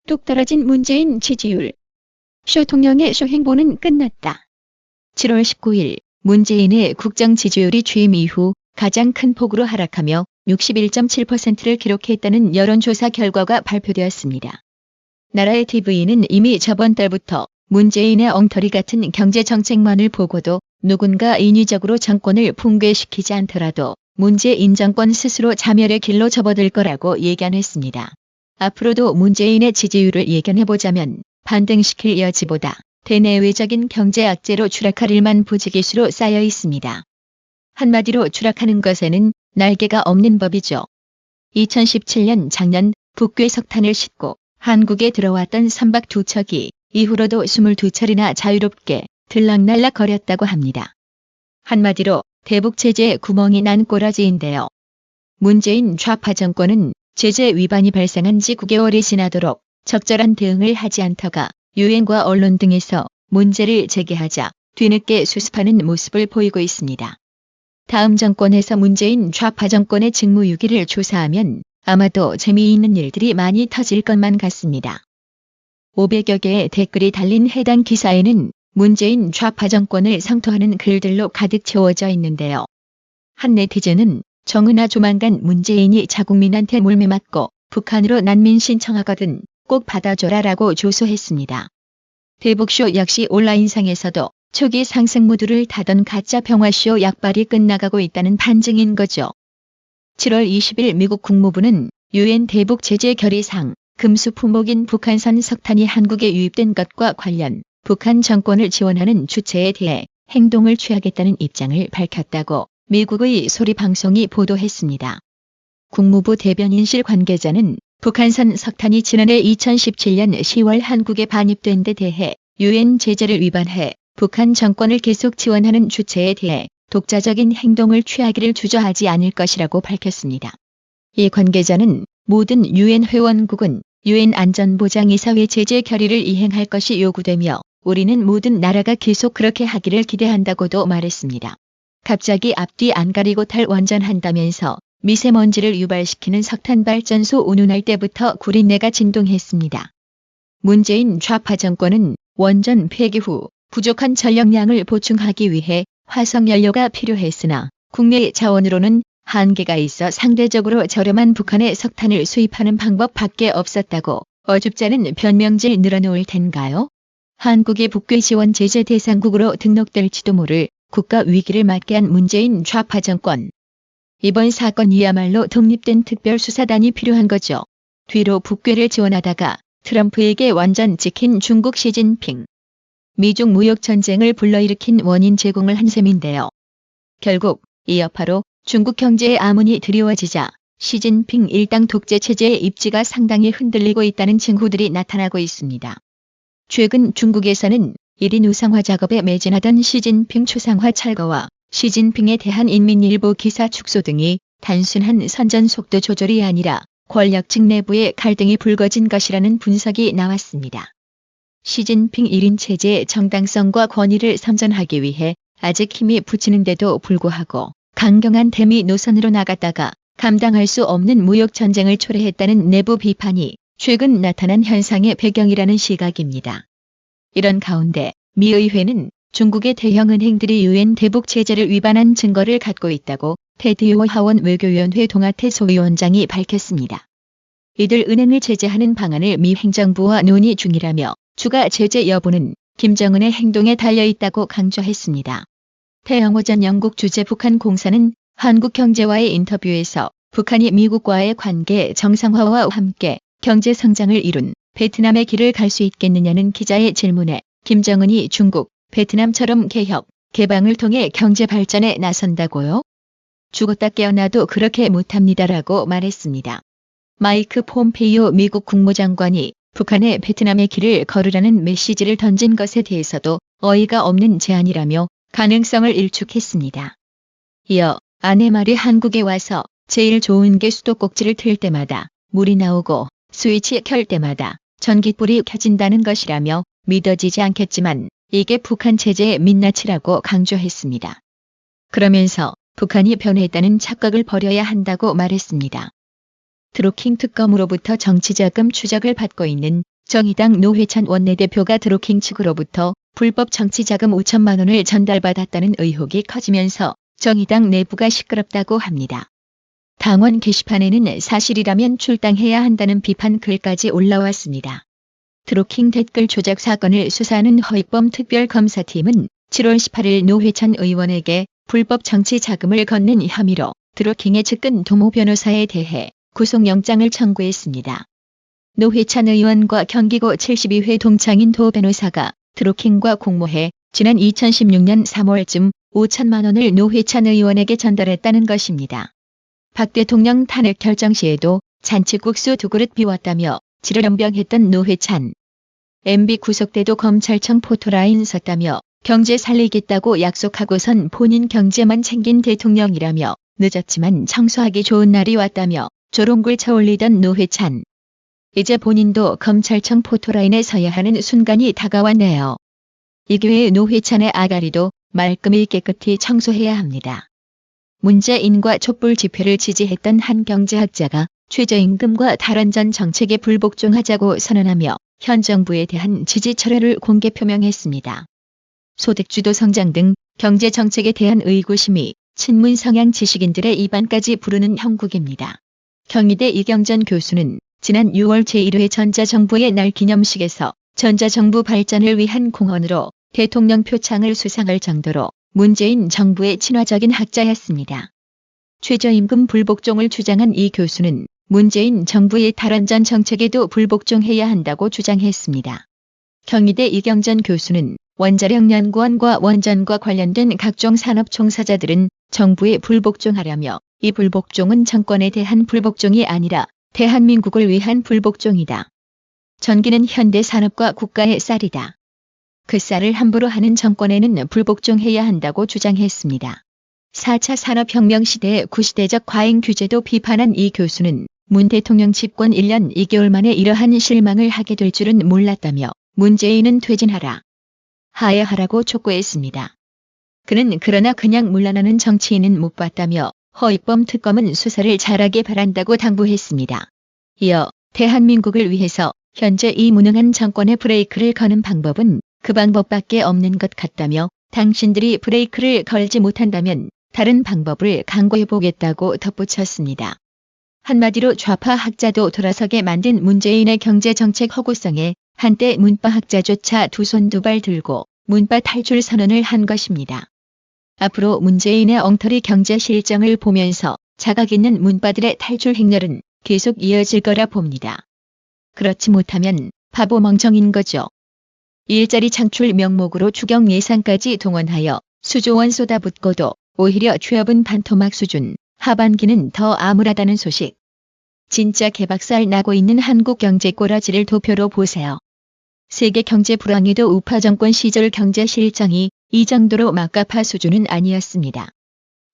뚝 떨어진 문재인 지지율. 쇼 통령의 쇼 행보는 끝났다. 7월 19일 문재인의 국정 지지율이 취임 이후 가장 큰 폭으로 하락하며 61.7%를 기록했다는 여론조사 결과가 발표되었습니다. 나라의 TV는 이미 저번 달부터 문재인의 엉터리 같은 경제정책만을 보고도 누군가 인위적으로 정권을 붕괴시키지 않더라도 문재인 정권 스스로 자멸의 길로 접어들 거라고 예견했습니다. 앞으로도 문재인의 지지율을 예견해보자면 반등시킬 여지보다 대내외적인 경제 악재로 추락할 일만 부지기수로 쌓여 있습니다. 한마디로 추락하는 것에는 날개가 없는 법이죠. 2017년 작년 북괴 석탄을 싣고 한국에 들어왔던 선박 두 척이 이후로도 22차례나 자유롭게 들락날락 거렸다고 합니다. 한마디로 대북 제재에 구멍이 난 꼬라지인데요. 문재인 좌파 정권은 제재 위반이 발생한 지 9개월이 지나도록 적절한 대응을 하지 않다가 유엔과 언론 등에서 문제를 제기하자 뒤늦게 수습하는 모습을 보이고 있습니다. 다음 정권에서 문재인 좌파 정권의 직무유기를 조사하면 아마도 재미있는 일들이 많이 터질 것만 같습니다. 500여 개의 댓글이 달린 해당 기사에는 문재인 좌파 정권을 성토하는 글들로 가득 채워져 있는데요. 한 네티즌은 정은아 조만간 문재인이 자국민한테 물매 맞고 북한으로 난민 신청하거든 꼭 받아줘라라고 조소했습니다. 대북쇼 역시 온라인상에서도 초기 상승 무드를 타던 가짜 평화쇼 약발이 끝나가고 있다는 반증인 거죠. 7월 20일 미국 국무부는 유엔 대북 제재 결의상 금수 품목인 북한산 석탄이 한국에 유입된 것과 관련 북한 정권을 지원하는 주체에 대해 행동을 취하겠다는 입장을 밝혔다고 미국의 소리방송이 보도했습니다. 국무부 대변인실 관계자는 북한산 석탄이 지난해 2017년 10월 한국에 반입된 데 대해 유엔 제재를 위반해 북한 정권을 계속 지원하는 주체에 대해 독자적인 행동을 취하기를 주저하지 않을 것이라고 밝혔습니다. 이 관계자는 모든 유엔 회원국은 유엔 안전보장이사회 제재 결의를 이행할 것이 요구되며 우리는 모든 나라가 계속 그렇게 하기를 기대한다고도 말했습니다. 갑자기 앞뒤 안 가리고 탈원전한다면서 미세먼지를 유발시키는 석탄발전소 운운할 때부터 구린내가 진동했습니다. 문재인 좌파 정권은 원전 폐기 후 부족한 전력량을 보충하기 위해 화석연료가 필요했으나 국내 자원으로는 한계가 있어 상대적으로 저렴한 북한의 석탄을 수입하는 방법밖에 없었다고 어줍잖은 변명질 늘어놓을 텐가요? 한국의 북괴 지원 제재 대상국으로 등록될지도 모를 국가 위기를 맞게 한 문재인 좌파 정권. 이번 사건이야말로 독립된 특별수사단이 필요한 거죠. 뒤로 북괴를 지원하다가 트럼프에게 완전 찍힌 중국 시진핑. 미중 무역 전쟁을 불러일으킨 원인 제공을 한 셈인데요. 결국 이 여파로 중국 경제에 아문이 드리워지자 시진핑 일당 독재 체제의 입지가 상당히 흔들리고 있다는 징후들이 나타나고 있습니다. 최근 중국에서는 1인 우상화 작업에 매진하던 시진핑 추상화 철거와 시진핑에 대한 인민일보 기사 축소 등이 단순한 선전 속도 조절이 아니라 권력층 내부의 갈등이 불거진 것이라는 분석이 나왔습니다. 시진핑 1인 체제의 정당성과 권위를 선전하기 위해 아직 힘이 붙이는데도 불구하고 강경한 대미 노선으로 나갔다가 감당할 수 없는 무역 전쟁을 초래했다는 내부 비판이 최근 나타난 현상의 배경이라는 시각입니다. 이런 가운데 미 의회는 중국의 대형 은행들이 유엔 대북 제재를 위반한 증거를 갖고 있다고 테드요 하원 외교위원회 동아태 소위원장이 밝혔습니다. 이들 은행을 제재하는 방안을 미 행정부와 논의 중이라며 추가 제재 여부는 김정은의 행동에 달려있다고 강조했습니다. 태영호 영국 주재 북한 공사는 한국경제와의 인터뷰에서 북한이 미국과의 관계 정상화와 함께 경제 성장을 이룬 베트남의 길을 갈 수 있겠느냐는 기자의 질문에 김정은이 중국, 베트남처럼 개혁, 개방을 통해 경제 발전에 나선다고요? 죽었다 깨어나도 그렇게 못합니다라고 말했습니다. 마이크 폼페이오 미국 국무장관이 북한의 베트남의 길을 걸으라는 메시지를 던진 것에 대해서도 어이가 없는 제안이라며 가능성을 일축했습니다. 이어 아내 말이 한국에 와서 제일 좋은 게 수도꼭지를 틀 때마다 물이 나오고 스위치 켤 때마다 전깃불이 켜진다는 것이라며 믿어지지 않겠지만 이게 북한 체제의 민낯이라고 강조했습니다. 그러면서 북한이 변했다는 착각을 버려야 한다고 말했습니다. 드루킹 특검으로부터 정치자금 추적을 받고 있는 정의당 노회찬 원내대표가 드루킹 측으로부터 불법 정치자금 5천만 원을 전달받았다는 의혹이 커지면서 정의당 내부가 시끄럽다고 합니다. 당원 게시판에는 사실이라면 출당해야 한다는 비판 글까지 올라왔습니다. 드루킹 댓글 조작 사건을 수사하는 허익범 특별검사팀은 7월 18일 노회찬 의원에게 불법 정치 자금을 건넨 혐의로 드루킹의 측근 도모 변호사에 대해 구속영장을 청구했습니다. 노회찬 의원과 경기고 72회 동창인 도 변호사가 드루킹과 공모해 지난 2016년 3월쯤 5천만 원을 노회찬 의원에게 전달했다는 것입니다. 박 대통령 탄핵 결정 시에도 잔치국수 2그릇 비웠다며 지르렁병했던 노회찬. MB 구속 때도 검찰청 포토라인 섰다며 경제 살리겠다고 약속하고선 본인 경제만 챙긴 대통령이라며 늦었지만 청소하기 좋은 날이 왔다며 조롱글 쳐올리던 노회찬. 이제 본인도 검찰청 포토라인에 서야 하는 순간이 다가왔네요. 이 기회에 노회찬의 아가리도 말끔히 깨끗이 청소해야 합니다. 문재인과 촛불 집회를 지지했던 한 경제학자가 최저임금과 탈원전 정책에 불복종하자고 선언하며 현 정부에 대한 지지 철회를 공개 표명했습니다. 소득주도 성장 등 경제 정책에 대한 의구심이 친문 성향 지식인들의 입안까지 부르는 형국입니다. 경희대 이경전 교수는 지난 6월 제1회 전자정부의 날 기념식에서 전자정부 발전을 위한 공헌으로 대통령 표창을 수상할 정도로 문재인 정부의 친화적인 학자였습니다. 최저임금 불복종을 주장한 이 교수는 문재인 정부의 탈원전 정책에도 불복종해야 한다고 주장했습니다. 경희대 이경전 교수는 원자력연구원과 원전과 관련된 각종 산업 종사자들은 정부에 불복종하려며 이 불복종은 정권에 대한 불복종이 아니라 대한민국을 위한 불복종이다. 전기는 현대 산업과 국가의 쌀이다. 그 쌀을 함부로 하는 정권에는 불복종해야 한다고 주장했습니다. 4차 산업혁명 시대의 구시대적 과잉 규제도 비판한 이 교수는 문 대통령 집권 1년 2개월 만에 이러한 실망을 하게 될 줄은 몰랐다며 문재인은 퇴진하라. 하야하라고 촉구했습니다. 그는 그러나 그냥 물러나는 정치인은 못 봤다며 허익범 특검은 수사를 잘하게 바란다고 당부했습니다. 이어 대한민국을 위해서 현재 이 무능한 정권의 브레이크를 거는 방법은 그 방법밖에 없는 것 같다며 당신들이 브레이크를 걸지 못한다면 다른 방법을 강구해보겠다고 덧붙였습니다. 한마디로 좌파 학자도 돌아서게 만든 문재인의 경제정책 허구성에 한때 문파 학자조차 두 손 두 발 들고 문파 탈출 선언을 한 것입니다. 앞으로 문재인의 엉터리 경제 실정을 보면서 자각 있는 문파들의 탈출 행렬은 계속 이어질 거라 봅니다. 그렇지 못하면 바보 멍청인 거죠. 일자리 창출 명목으로 추경 예산까지 동원하여 수조 원 쏟아붓고도 오히려 취업은 반토막 수준, 하반기는 더 암울하다는 소식. 진짜 개박살 나고 있는 한국 경제 꼬라지를 도표로 보세요. 세계 경제 불황에도 우파 정권 시절 경제 실정이 이 정도로 막가파 수준은 아니었습니다.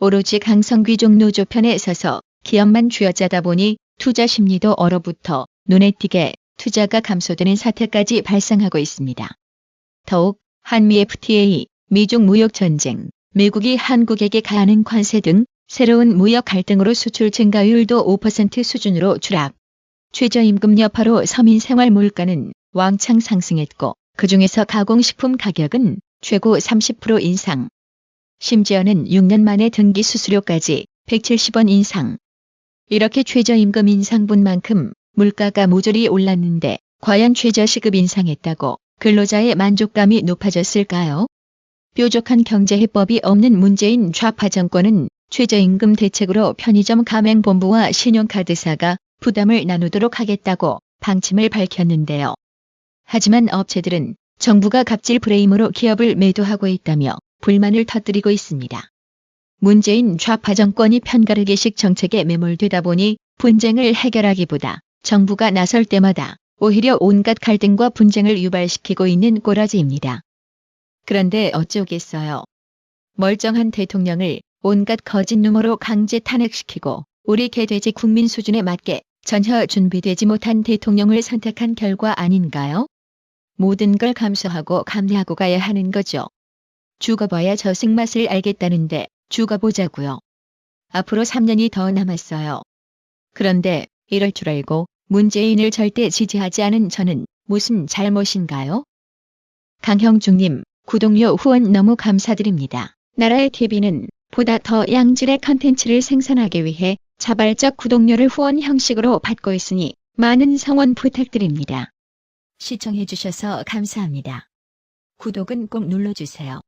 오로지 강성귀족 노조 편에 서서 기업만 쥐어짜다 보니 투자 심리도 얼어붙어 눈에 띄게 투자가 감소되는 사태까지 발생하고 있습니다. 더욱 한미 FTA, 미중 무역 전쟁, 미국이 한국에게 가하는 관세 등 새로운 무역 갈등으로 수출 증가율도 5% 수준으로 추락. 최저임금 여파로 서민 생활 물가는 왕창 상승했고 그중에서 가공식품 가격은 최고 30% 인상. 심지어는 6년 만에 등기 수수료까지 170원 인상. 이렇게 최저임금 인상분 만큼 물가가 모조리 올랐는데 과연 최저시급 인상했다고 근로자의 만족감이 높아졌을까요? 뾰족한 경제해법이 없는 문재인 좌파 정권은 최저임금 대책으로 편의점 가맹본부와 신용카드사가 부담을 나누도록 하겠다고 방침을 밝혔는데요. 하지만 업체들은 정부가 갑질 프레임으로 기업을 매도하고 있다며 불만을 터뜨리고 있습니다. 문재인 좌파 정권이 편가르기식 정책에 매몰되다 보니 분쟁을 해결하기보다 정부가 나설 때마다 오히려 온갖 갈등과 분쟁을 유발시키고 있는 꼬라지입니다. 그런데 어쩌겠어요. 멀쩡한 대통령을 온갖 거짓 루머로 강제 탄핵시키고 우리 개돼지 국민 수준에 맞게 전혀 준비되지 못한 대통령을 선택한 결과 아닌가요? 모든 걸 감수하고 감내하고 가야 하는 거죠. 죽어봐야 저승 맛을 알겠다는데 죽어보자고요. 앞으로 3년이 더 남았어요. 그런데 이럴 줄 알고 문재인을 절대 지지하지 않은 저는 무슨 잘못인가요? 강형중님, 구독료 후원 너무 감사드립니다. 나라의 TV는 보다 더 양질의 컨텐츠를 생산하기 위해 자발적 구독료를 후원 형식으로 받고 있으니 많은 성원 부탁드립니다. 시청해주셔서 감사합니다. 구독은 꼭 눌러주세요.